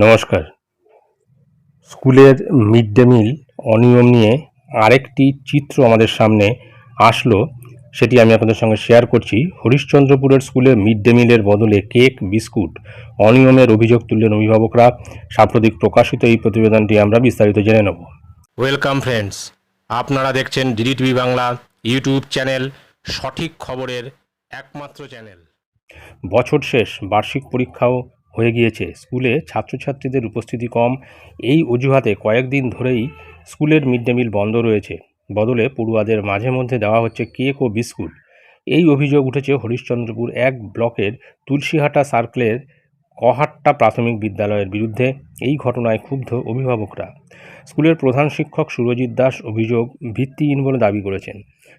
নমস্কার। স্কুলের mid day meal অনিয়ম নিয়ে আরেকটি চিত্র আমাদের সামনে আসলো, সেটি আমি আপনাদের সঙ্গে শেয়ার করছি। হরিশ্চন্দ্রপুরের স্কুলে মিড ডে মিলের বদলে কেক বিস্কুট অনিয়মের অভিযোগ তুললেন অভিভাবকরা। সাম্প্রতিক প্রকাশিত এই প্রতিবেদনটি আমরা বিস্তারিত জেনে নেব। ওয়েলকাম ফ্রেন্ডস, আপনারা দেখছেন DD TV Bangla YouTube channel, সঠিক খবরের একমাত্র চ্যানেল। বছর শেষ, বার্ষিক পরীক্ষাও হয়ে গিয়েছে। স্কুলে ছাত্রছাত্রীদের উপস্থিতি কম, এই অজুহাতে কয়েকদিন ধরেই স্কুলের মিড ডে মিল বন্ধ রয়েছে। বদলে পড়ুয়াদের মাঝে মধ্যে দেওয়া হচ্ছে কেক ও বিস্কুট। এই অভিযোগ উঠেছে হরিশ্চন্দ্রপুর এক ব্লকের তুলসীহাটা সার্কেলের কহাট্টা প্রাথমিক বিদ্যালয়ের বিরুদ্ধে। এই ঘটনায় ক্ষুব্ধ অভিভাবকরা। স্কুলের প্রধান শিক্ষক সুরজিৎ দাস অভিযোগ ভিত্তিহীন বলে দাবি করেছেন।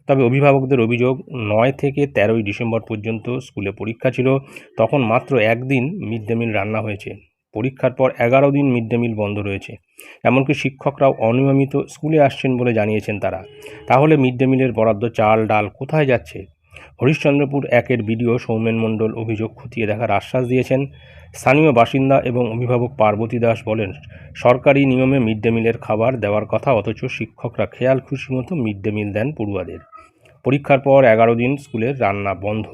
তবে অভিভাবকদের অভিযোগ, 9 থেকে 13ই ডিসেম্বর পর্যন্ত স্কুলে পরীক্ষা ছিল, তখন মাত্র একদিন মিড ডে মিল রান্না হয়েছে। পরীক্ষার পর 11 দিন মিড ডে মিল বন্ধ রয়েছে। এমনকি শিক্ষকরাও অনিয়মিত স্কুলে আসছেন বলে জানিয়েছেন তারা। তাহলে মিড ডে মিলের বরাদ্দ চাল ডাল কোথায় যাচ্ছে? হরিশ্চন্দ্রপুর একের বিডিও সৌমেন মণ্ডল অভিযোগ খতিয়ে দেখার আশ্বাস দিয়েছেন। স্থানীয় বাসিন্দা এবং অভিভাবক পার্বতী দাস বলেন, সরকারি নিয়মে মিড ডে মিলের খাবার দেওয়ার কথা, অথচ শিক্ষকরা খেয়াল খুশি মতো মিড ডে মিল দেন পড়ুয়াদের। পরীক্ষার পর 11 দিন স্কুলের রান্না বন্ধ।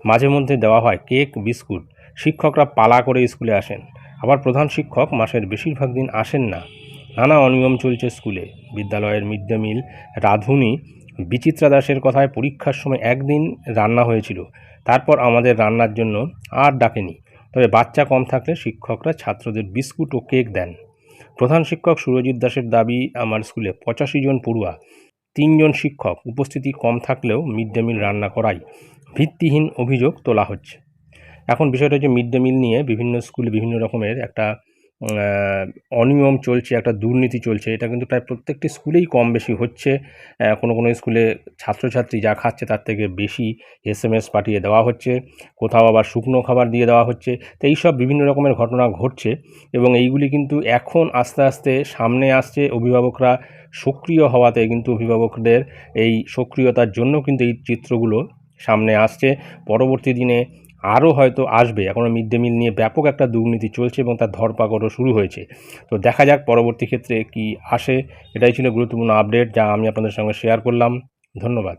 মাঝে মধ্যে দেওয়া হয় কেক বিস্কুট। শিক্ষকরা পালা করে স্কুলে আসেন, আবার প্রধান শিক্ষক মাসের বেশিরভাগ দিন আসেন না। নানা অনিয়ম চলছে স্কুলে। বিদ্যালয়ের মিড ডে মিল রাঁধুনি বিচিত্রা দাসের কথায় পরীক্ষার সময় একদিন রান্না হয়েছিল, তারপর আমাদের রান্নার জন্য আর ডাকেনি। তবে বাচ্চা কম থাকলে শিক্ষকরা ছাত্রদের বিস্কুট ও কেক দেন। প্রধান শিক্ষক সুরজিৎ দাসের দাবি, আমার স্কুলে 85 জন পড়ুয়া, 3 জন শিক্ষক, উপস্থিতি কম থাকলেও মিড ডে মিল রান্না করাই ভিত্তিহীন অভিযোগ তোলা হচ্ছে। এখন বিষয়টা হচ্ছে, মিড ডে মিল নিয়ে বিভিন্ন স্কুলে বিভিন্ন রকমের একটা অনিয়ম চলছে, একটা দুর্নীতি চলছে। এটা কিন্তু প্রায় প্রত্যেকটি স্কুলেই কম বেশি হচ্ছে। কোনো কোনো স্কুলে ছাত্রছাত্রী যা খাচ্ছে তার থেকে বেশি SMS পাঠিয়ে দেওয়া হচ্ছে, কোথাও আবার শুকনো খাবার দিয়ে দেওয়া হচ্ছে। তো এইসব বিভিন্ন রকমের ঘটনা ঘটছে এবং এইগুলি কিন্তু এখন আস্তে আস্তে সামনে আসছে। অভিভাবকরা সক্রিয় হওয়াতে কিন্তু অভিভাবকদের এই সক্রিয়তার জন্য কিন্তু এই চিত্রগুলো সামনে আসছে। পরবর্তী দিনে আরও হয়তো আসবে। এখনও মিড ডে মিল নিয়ে ব্যাপক একটা দুর্নীতি চলছে এবং তার ধরপাকড়ও শুরু হয়েছে। তো দেখা যাক পরবর্তী ক্ষেত্রে কি আসে। এটাই ছিল গুরুত্বপূর্ণ আপডেট, যা আমি আপনাদের সঙ্গে শেয়ার করলাম। ধন্যবাদ।